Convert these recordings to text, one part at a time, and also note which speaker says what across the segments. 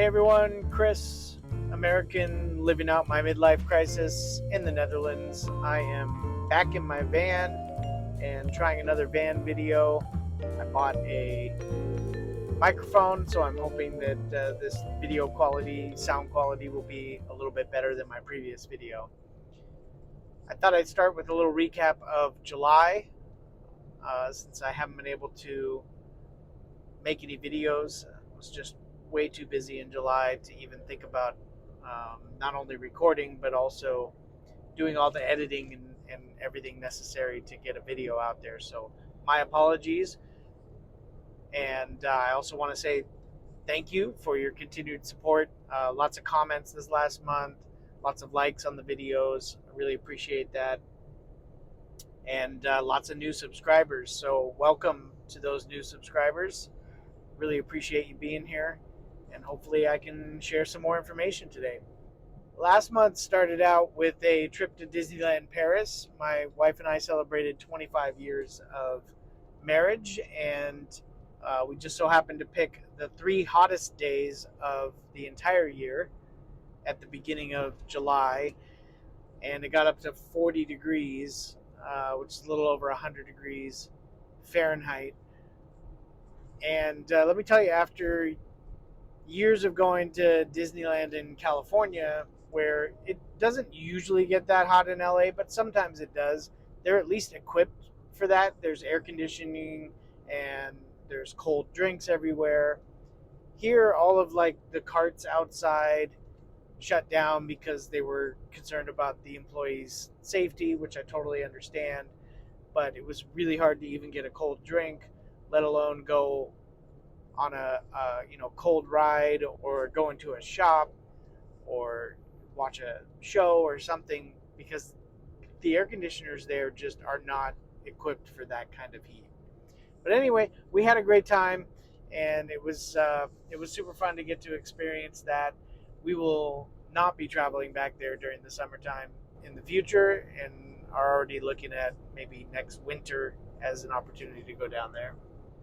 Speaker 1: Hey everyone, Chris, American, living out my midlife crisis in the Netherlands. I am back in my van and trying another van video. I bought a microphone, so I'm hoping that this video quality, sound quality will be a little bit better than my previous video. I thought I'd start with a little recap of July, since I haven't been able to make any videos. I was just way too busy in July to even think about not only recording but also doing all the editing and everything necessary to get a video out there. So my apologies. And I also want to say thank you for your continued support. Lots of comments this last month, lots of likes on the videos. I really appreciate that. And lots of new subscribers. So welcome to those new subscribers. Really appreciate you being here, and hopefully I can share some more information today. Last month started out with a trip to Disneyland Paris. My wife and I celebrated 25 years of marriage, and we just so happened to pick the 3 hottest days of the entire year at the beginning of July, and it got up to 40 degrees, which is a little over 100 degrees Fahrenheit. And let me tell you, after years of going to Disneyland in California, where it doesn't usually get that hot in LA, but sometimes it does, they're at least equipped for that. There's air conditioning and there's cold drinks everywhere. Here, all of like the carts outside shut down because they were concerned about the employees' safety, which I totally understand. But it was really hard to even get a cold drink, let alone go on a cold ride or go into a shop or watch a show or something, because the air conditioners there just are not equipped for that kind of heat. But anyway, we had a great time, and it was super fun to get to experience that. We will not be traveling back there during the summertime in the future, and are already looking at maybe next winter as an opportunity to go down there.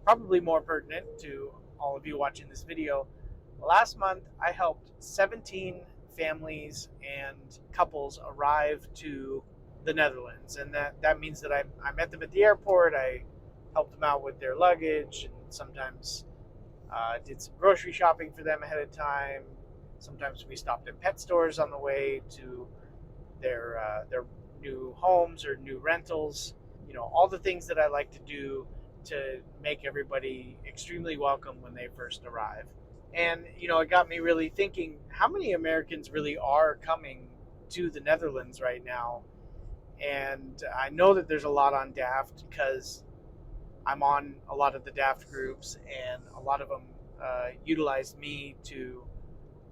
Speaker 1: Probably more pertinent to all of you watching this video, last month I helped 17 families and couples arrive to the Netherlands, and that means that I met them at the airport. I helped them out with their luggage, and sometimes did some grocery shopping for them ahead of time. Sometimes we stopped at pet stores on the way to their new homes or new rentals. All the things that I like to do to make everybody extremely welcome when they first arrive. And, it got me really thinking, how many Americans really are coming to the Netherlands right now? And I know that there's a lot on DAFT because I'm on a lot of the DAFT groups, and a lot of them utilized me to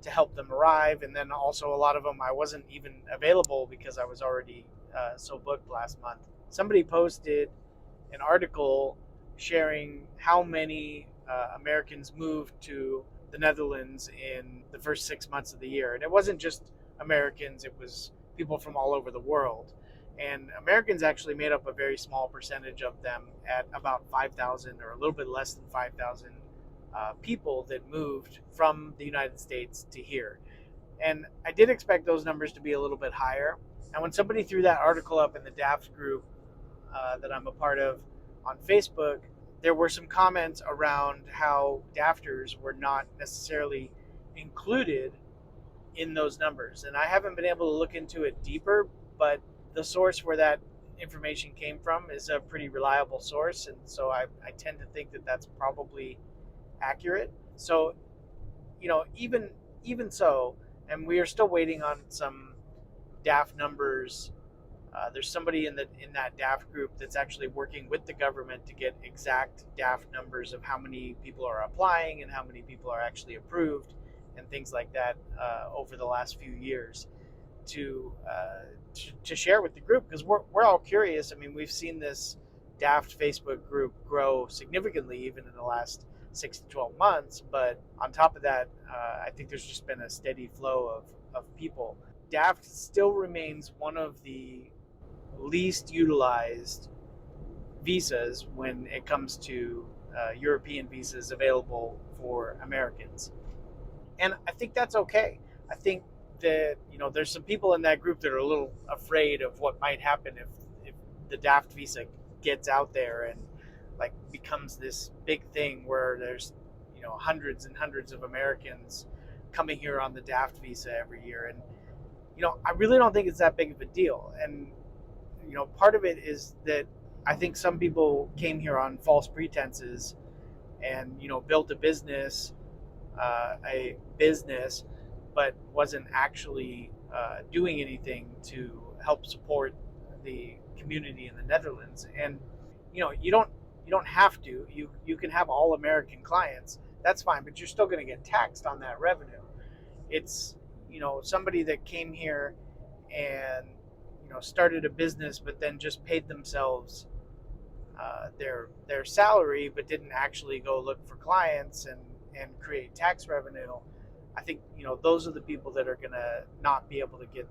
Speaker 1: help them arrive. And then also a lot of them I wasn't even available because I was already so booked last month. Somebody posted an article sharing how many Americans moved to the Netherlands in the first 6 months of the year. And it wasn't just Americans, it was people from all over the world. And Americans actually made up a very small percentage of them, at about 5,000 or a little bit less than 5,000 people that moved from the United States to here. And I did expect those numbers to be a little bit higher. And when somebody threw that article up in the DAFT group that I'm a part of on Facebook, there were some comments around how DAFTers were not necessarily included in those numbers. And I haven't been able to look into it deeper, but the source where that information came from is a pretty reliable source. And so I tend to think that that's probably accurate. So, even so, and we are still waiting on some DAFT numbers. There's somebody in that DAFT group that's actually working with the government to get exact DAFT numbers of how many people are applying and how many people are actually approved and things like that over the last few years to share with the group, because we're all curious. I mean, we've seen this DAFT Facebook group grow significantly even in the last 6 to 12 months, but on top of that, I think there's just been a steady flow of people. DAFT still remains one of the least utilized visas when it comes to European visas available for Americans. And I think that's okay. I think that, there's some people in that group that are a little afraid of what might happen if the DAFT visa gets out there and like becomes this big thing where there's, hundreds and hundreds of Americans coming here on the DAFT visa every year. And, I really don't think it's that big of a deal. And, part of it is that I think some people came here on false pretenses and, built a business, but wasn't actually doing anything to help support the community in the Netherlands. And you don't have to. You can have all American clients. That's fine, but you're still going to get taxed on that revenue. It's somebody that came here and started a business, but then just paid themselves their salary, but didn't actually go look for clients and create tax revenue. I think those are the people that are gonna not be able to get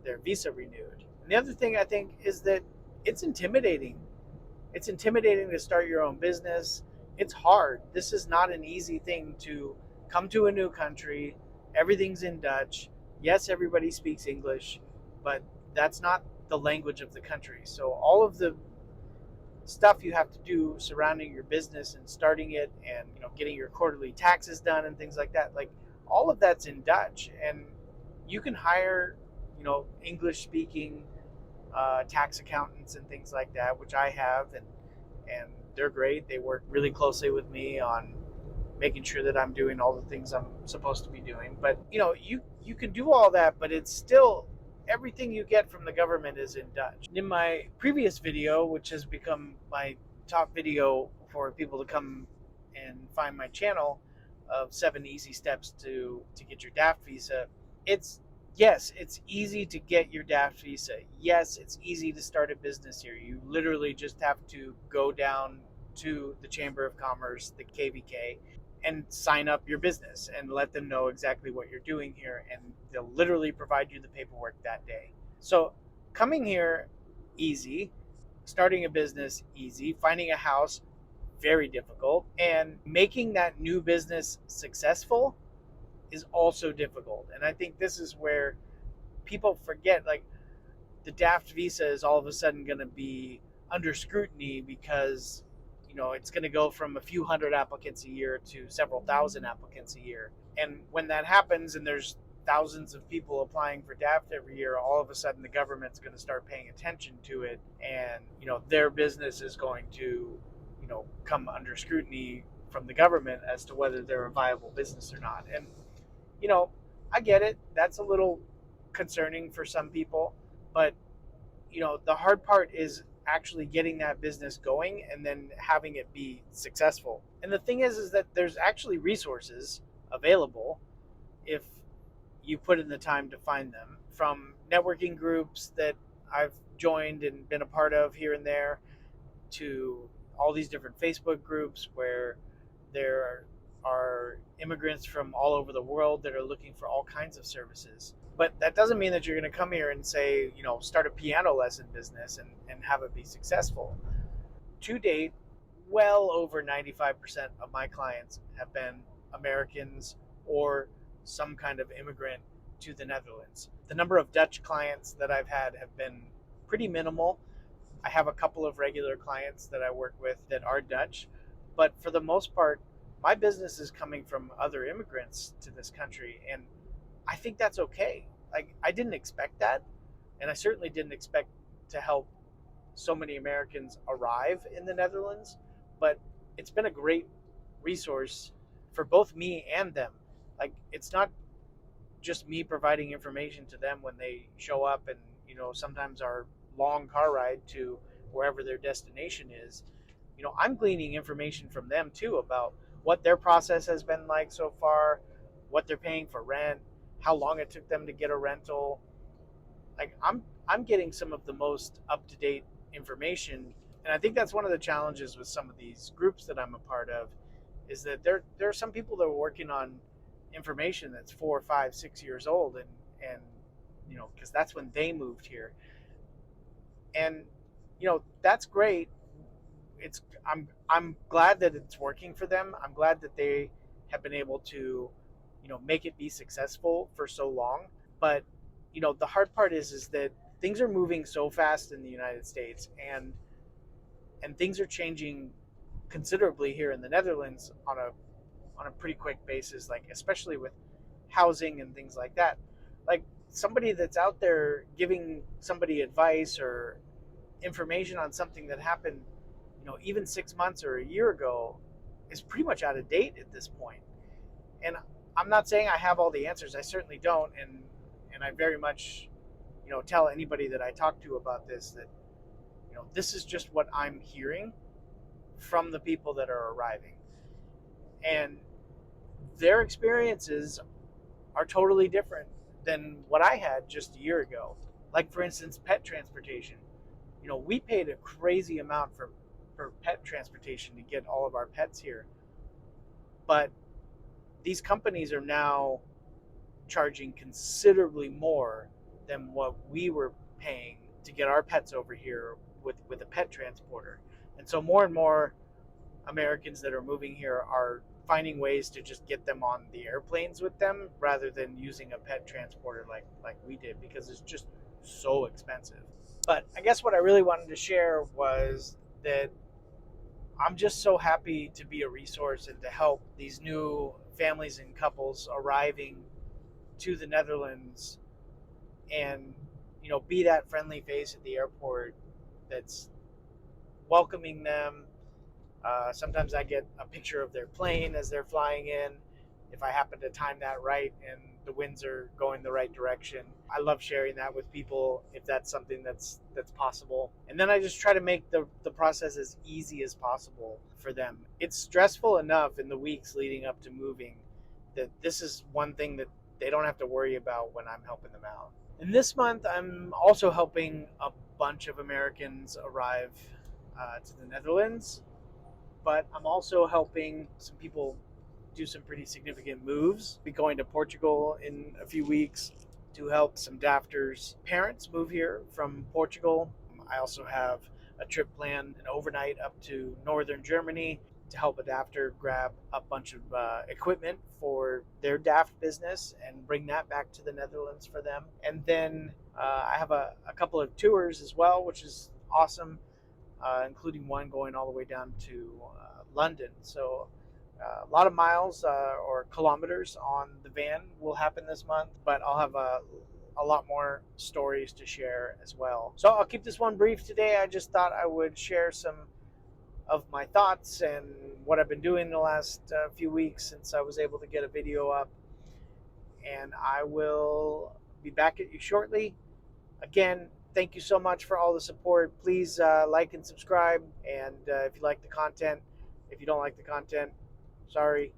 Speaker 1: their visa renewed. And the other thing I think is that it's intimidating. It's intimidating to start your own business. It's hard. This is not an easy thing to come to a new country. Everything's in Dutch. Yes, everybody speaks English, but that's not the language of the country. So all of the stuff you have to do surrounding your business and starting it and getting your quarterly taxes done and things like that, like all of that's in Dutch. And you can hire English speaking tax accountants and things like that, which I have, and they're great. They work really closely with me on making sure that I'm doing all the things I'm supposed to be doing. But you can do all that, but it's still, everything you get from the government is in Dutch. In my previous video, which has become my top video for people to come and find my channel, of 7 easy steps to get your DAFT visa, it's yes, it's easy to get your DAFT visa. Yes, it's easy to start a business here. You literally just have to go down to the Chamber of Commerce, the KVK, and sign up your business and let them know exactly what you're doing here, and they'll literally provide you the paperwork that day. So coming here, easy. Starting a business, easy. Finding a house, very difficult. And making that new business successful is also difficult. And I think this is where people forget, like, the DAFT visa is all of a sudden going to be under scrutiny because it's going to go from a few hundred applicants a year to several thousand applicants a year. And when that happens and there's thousands of people applying for DAFT every year, all of a sudden the government's going to start paying attention to it, and their business is going to come under scrutiny from the government as to whether they're a viable business or not. And I get it. That's a little concerning for some people, but the hard part is actually getting that business going and then having it be successful. And the thing is that there's actually resources available if you put in the time to find them, from networking groups that I've joined and been a part of here and there, to all these different Facebook groups where there are immigrants from all over the world that are looking for all kinds of services. But that doesn't mean that you're going to come here and say, start a piano lesson business and have it be successful. To date, well over 95% of my clients have been Americans or some kind of immigrant to the Netherlands. The number of Dutch clients that I've had have been pretty minimal. I have a couple of regular clients that I work with that are Dutch, but for the most part, my business is coming from other immigrants to this country, and I think that's okay. Like, I didn't expect that, and I certainly didn't expect to help so many Americans arrive in the Netherlands, but it's been a great resource for both me and them. Like, it's not just me providing information to them when they show up, and sometimes our long car ride to wherever their destination is. I'm gleaning information from them too about what their process has been like so far, what they're paying for rent, how long it took them to get a rental. Like, I'm getting some of the most up to date information, and I think that's one of the challenges with some of these groups that I'm a part of, is that there are some people that are working on information that's 4, 5, 6 years old, and because that's when they moved here, and that's great. I'm glad that it's working for them. I'm glad that they have been able to make it be successful for so long. But the hard part is that things are moving so fast in the United States, and things are changing considerably here in the Netherlands on a pretty quick basis, like especially with housing and things like that. Like somebody that's out there giving somebody advice or information on something that happened, even 6 months or a year ago, is pretty much out of date at this point. And I'm not saying I have all the answers. I certainly don't, and I very much, tell anybody that I talk to about this that this is just what I'm hearing from the people that are arriving, and their experiences are totally different than what I had just a year ago. Like for instance, pet transportation. We paid a crazy amount for pet transportation to get all of our pets here, but these companies are now charging considerably more than what we were paying to get our pets over here with a pet transporter. And so more and more Americans that are moving here are finding ways to just get them on the airplanes with them rather than using a pet transporter like we did, because it's just so expensive. But I guess what I really wanted to share was that I'm just so happy to be a resource and to help these new families and couples arriving to the Netherlands, and be that friendly face at the airport that's welcoming them. Sometimes I get a picture of their plane as they're flying in, if I happen to time that right and the winds are going the right direction. I love sharing that with people if that's something that's possible. And then I just try to make the process as easy as possible for them. It's stressful enough in the weeks leading up to moving that this is one thing that they don't have to worry about when I'm helping them out. And this month, I'm also helping a bunch of Americans arrive to the Netherlands, but I'm also helping some people do some pretty significant moves. I'll be going to Portugal in a few weeks to help some DAFTers' parents move here from Portugal. I also have a trip planned, an overnight up to northern Germany to help a DAFTer grab a bunch of equipment for their DAFT business and bring that back to the Netherlands for them. And then I have a couple of tours as well, which is awesome, including one going all the way down to London. So a lot of miles or kilometers on the van will happen this month, but I'll have a lot more stories to share as well. So I'll keep this one brief today. I just thought I would share some of my thoughts and what I've been doing the last few weeks since I was able to get a video up. And I will be back at you shortly. Again, thank you so much for all the support. Please like and subscribe. And if you like the content, if you don't like the content, sorry,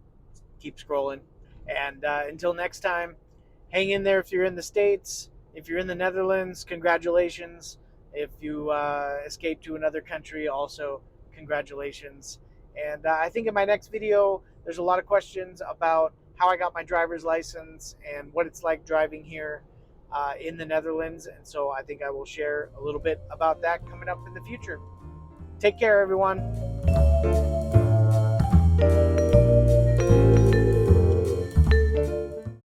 Speaker 1: keep scrolling. And until next time, hang in there if you're in the States. If you're in the Netherlands, congratulations. If you escape to another country, also congratulations. And I think in my next video, there's a lot of questions about how I got my driver's license and what it's like driving here in the Netherlands. And so I think I will share a little bit about that coming up in the future. Take care, everyone.